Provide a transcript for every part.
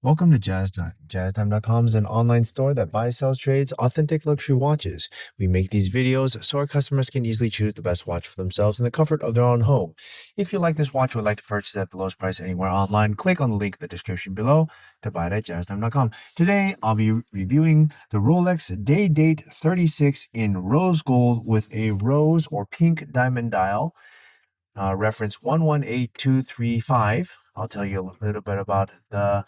Welcome to Jazz Time. JazzTime.com is an online store that buys, sells, trades authentic luxury watches. We make these videos so our customers can easily choose the best watch for themselves in the comfort of their own home. If you like this watch or would like to purchase at the lowest price anywhere online, click on the link in the description below to buy it at JazzTime.com. Today, I'll be reviewing the Rolex Day Date 36 in rose gold with a rose or pink diamond dial. Reference 118235. I'll tell you a little bit about the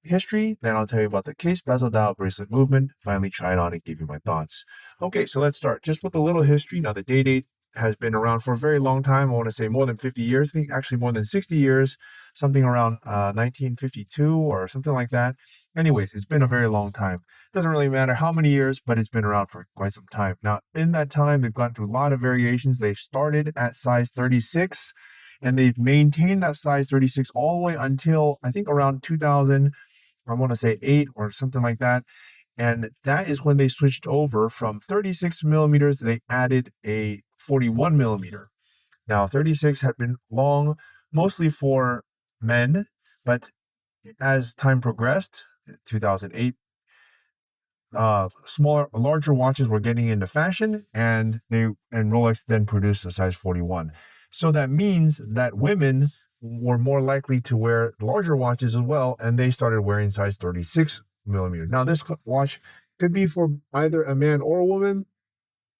history, then I'll tell you about the case, bezel, dial, bracelet movement, finally try it on and give you my thoughts. Okay, so let's start just with a little history. Now, the Day Date has been around for a very long time. I want to say more than 50 years. I think actually more than 60 years, something around 1952 or something like that. Anyways, it's been a very long time. Doesn't really matter how many years, but it's been around for quite some time. Now, in that time, they've gone through a lot of variations. They've started at size 36, and they've maintained that size 36 all the way until, I think, around 2000. I want to say 8 or something like that. And that is when they switched over from 36 millimeters. They added a 41 millimeter. Now, 36 had been long, mostly for men, but as time progressed, 2008, larger watches were getting into fashion, and Rolex then produced a size 41. So that means that women were more likely to wear larger watches as well, and they started wearing size 36 millimeters. Now, this watch could be for either a man or a woman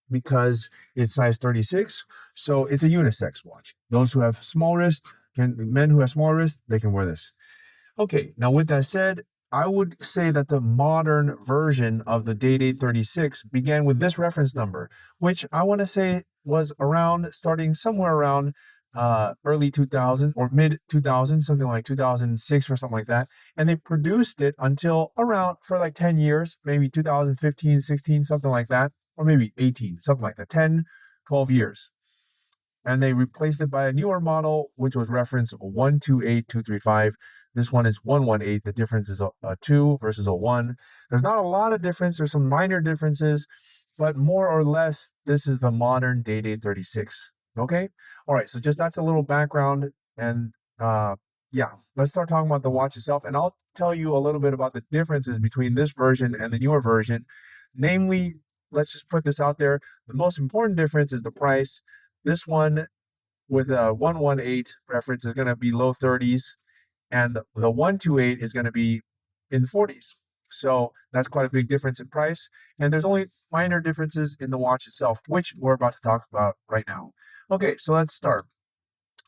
because it's size 36, so it's a unisex watch. Those who have small wrists, men who have small wrists, they can wear this. Okay, now with that said, I would say that the modern version of the Day Date 36 began with this reference number, which I want to say was starting somewhere around early 2000 or mid 2000, something like 2006 or something like that. And they produced it until around for like 10 years, maybe 2015, 16, something like that, or maybe 18, something like that, 10, 12 years. And they replaced it by a newer model, which was reference 128235. This one is 118. The difference is a 2 versus a 1. There's not a lot of difference. There's some minor differences, but more or less, this is the modern Day Date 36. Okay. All right. So just that's a little background. And yeah, let's start talking about the watch itself. And I'll tell you a little bit about the differences between this version and the newer version. Namely, let's just put this out there. The most important difference is the price. This one with a 118 reference is going to be low 30s. And the 128 is going to be in the 40s. So that's quite a big difference in price. And there's only minor differences in the watch itself, which we're about to talk about right now. Okay, so let's start.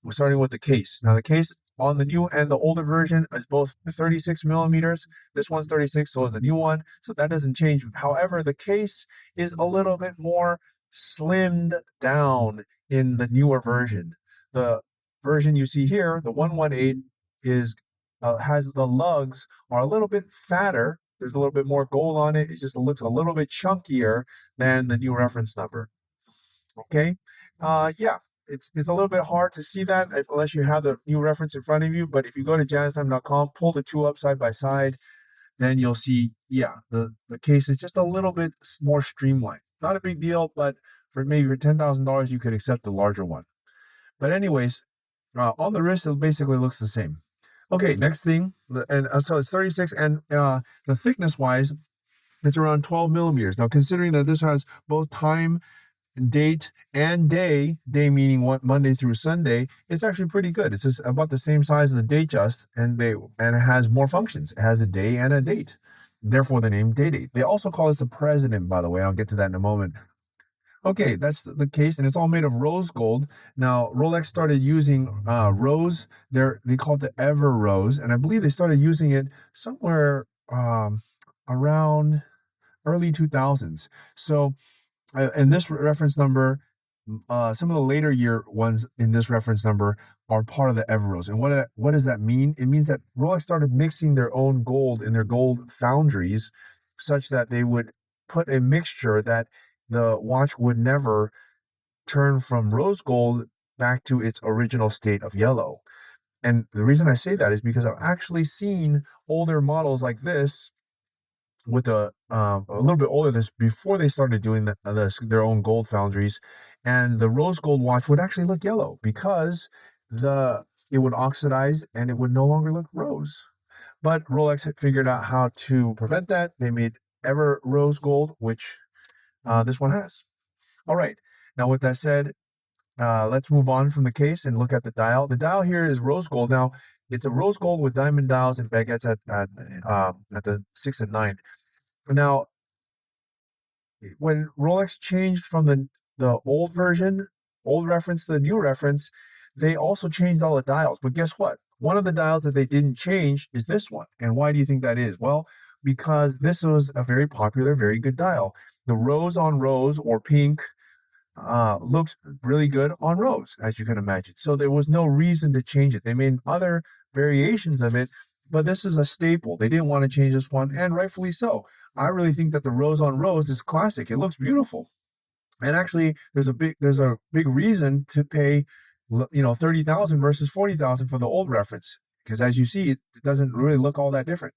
We're starting with the case. Now, the case on the new and the older version is both 36 millimeters. This one's 36, so is the new one. So that doesn't change. However, the case is a little bit more slimmed down in the newer version. The version you see here, the 118, has the lugs are a little bit fatter. There's a little bit more gold on it. It just looks a little bit chunkier than the new reference number. Okay. Yeah, it's a little bit hard to see that unless you have the new reference in front of you. But if you go to jazztime.com, pull the two up side by side, then you'll see, yeah, the case is just a little bit more streamlined. Not a big deal, but for $10,000, you could accept the larger one. But anyways, on the wrist, it basically looks the same. Okay, next thing, and so it's 36, and the thickness wise, it's around 12 millimeters. Now, considering that this has both time, date, and day meaning what, Monday through Sunday, it's actually pretty good. It's just about the same size as the Datejust, and it has more functions. It has a day and a date, therefore the name Day Date. They also call it the President, by the way. I'll get to that in a moment. Okay, that's the case, and it's all made of rose gold. Now, Rolex started using rose. They call it the Everose, and I believe they started using it somewhere around early 2000s. So, in this reference number, some of the later year ones in this reference number are part of the Everose. And what does that mean? It means that Rolex started mixing their own gold in their gold foundries, such that they would put a mixture that the watch would never turn from rose gold back to its original state of yellow. And the reason I say that is because I've actually seen older models like this with a little bit older this before they started doing their own gold foundries, and the rose gold watch would actually look yellow because it would oxidize and it would no longer look rose. But Rolex had figured out how to prevent that. They made Everose gold, which this one has. All right. Now, with that said, let's move on from the case and look at the dial. The dial here is rose gold. Now, it's a rose gold with diamond dials and baguettes at the 6 and 9. Now, when Rolex changed from the old version, old reference to the new reference, they also changed all the dials. But guess what? One of the dials that they didn't change is this one. And why do you think that is? Well, because this was a very popular, very good dial. The rose on rose or pink looked really good on rose, as you can imagine. So there was no reason to change it. They made other variations of it, but this is a staple. They didn't want to change this one, and rightfully so. I really think that the rose on rose is classic. It looks beautiful. And actually, there's a big reason to pay, $30,000 versus $40,000 for the old reference, because as you see, it doesn't really look all that different.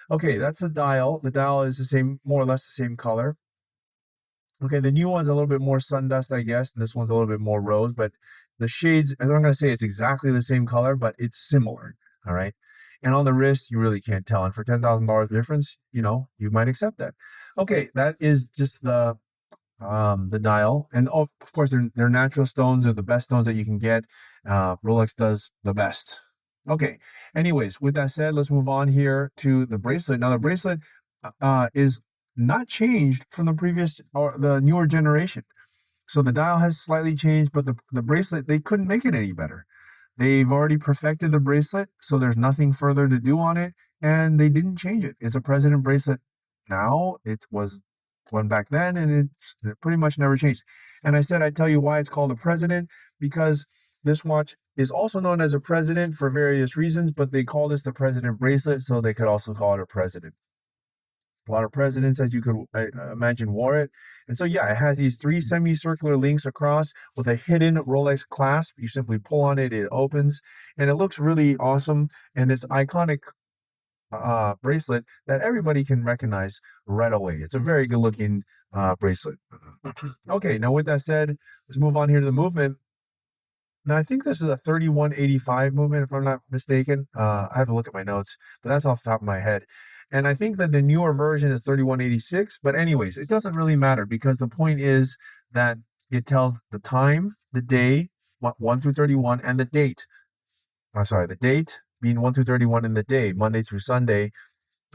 Okay, that's the dial. The dial is the same, more or less the same color. Okay, the new one's a little bit more sundust, I guess. This one's a little bit more rose, but the shades, I'm not going to say it's exactly the same color, but it's similar. All right. And on the wrist, you really can't tell. And for $10,000 difference, you might accept that. Okay, that is just the dial. And of course, their natural stones are the best stones that you can get. Rolex does the best. Okay. Anyways, with that said, let's move on here to the bracelet. Now, the bracelet is not changed from the previous or the newer generation. So the dial has slightly changed, but the bracelet, they couldn't make it any better. They've already perfected the bracelet, so there's nothing further to do on it, and they didn't change it. It's a President bracelet now. It was one back then, and it pretty much never changed. And I said I'd tell you why it's called a President, because this watch is also known as a President for various reasons, but they call this the President bracelet, so they could also call it a President. A lot of presidents, as you could imagine, wore it. And so, yeah, it has these 3 semicircular links across with a hidden Rolex clasp. You simply pull on it, it opens, and it looks really awesome. And it's iconic bracelet that everybody can recognize right away. It's a very good looking bracelet. Okay, now with that said, let's move on here to the movement. Now, I think this is a 3185 movement, if I'm not mistaken. I have to look at my notes, but that's off the top of my head. And I think that the newer version is 3186. But anyways, it doesn't really matter, because the point is that it tells the time, the day, 1 through 31, and the date. The date being 1 through 31 in the day, Monday through Sunday.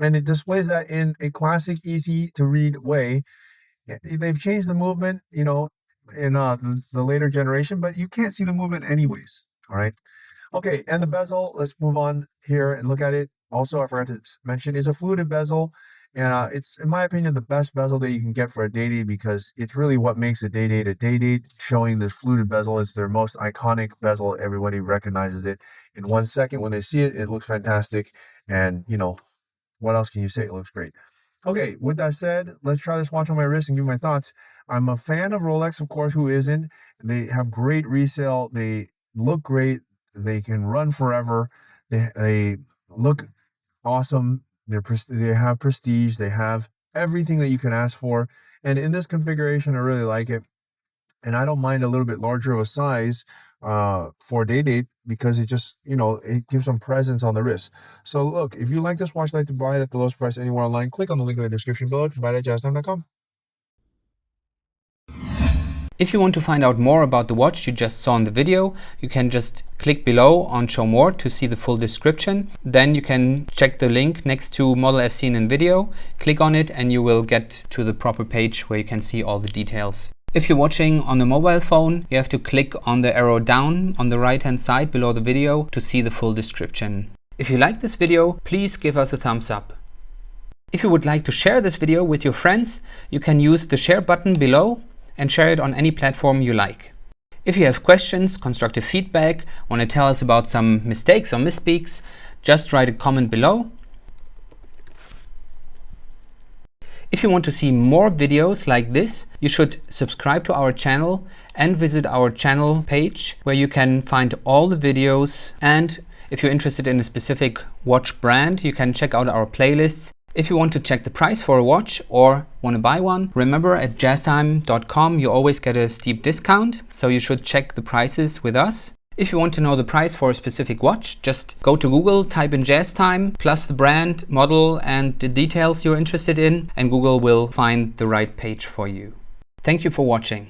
And it displays that in a classic, easy to read way. They've changed the movement, in the later generation, but you can't see the movement anyways. All right. Okay. And the bezel, let's move on here and look at it. Also, I forgot to mention, is a fluted bezel. And it's, in my opinion, the best bezel that you can get for a day date, because it's really what makes a day date, showing this fluted bezel. It's their most iconic bezel. Everybody recognizes it in 1 second. When they see it, it looks fantastic. And, what else can you say? It looks great. Okay, with that said, let's try this watch on my wrist and give my thoughts. I'm a fan of Rolex, of course, who isn't? They have great resale. They look great. They can run forever. They look awesome. They have prestige. They have everything that you can ask for. And in this configuration, I really like it. And I don't mind a little bit larger of a size for day date, because it just, it gives some presence on the wrist. So look, if you like this watch, like to buy it at the lowest price anywhere online, click on the link in the description below. You can buy it at jazztime.com. If you want to find out more about the watch you just saw in the video, you can just click below on Show More to see the full description. Then you can check the link next to model as seen in video, click on it, and you will get to the proper page where you can see all the details. If you're watching on a mobile phone, you have to click on the arrow down on the right hand side below the video to see the full description. If you like this video, please give us a thumbs up. If you would like to share this video with your friends, you can use the share button below and share it on any platform you like. If you have questions, constructive feedback, want to tell us about some mistakes or misspeaks, just write a comment below. If you want to see more videos like this, you should subscribe to our channel and visit our channel page, where you can find all the videos. And if you're interested in a specific watch brand, you can check out our playlists. If you want to check the price for a watch or want to buy one, remember at jazztime.com you always get a steep discount, so you should check the prices with us. If you want to know the price for a specific watch, just go to Google, type in jazz time, plus the brand, model, and the details you're interested in, and Google will find the right page for you. Thank you for watching.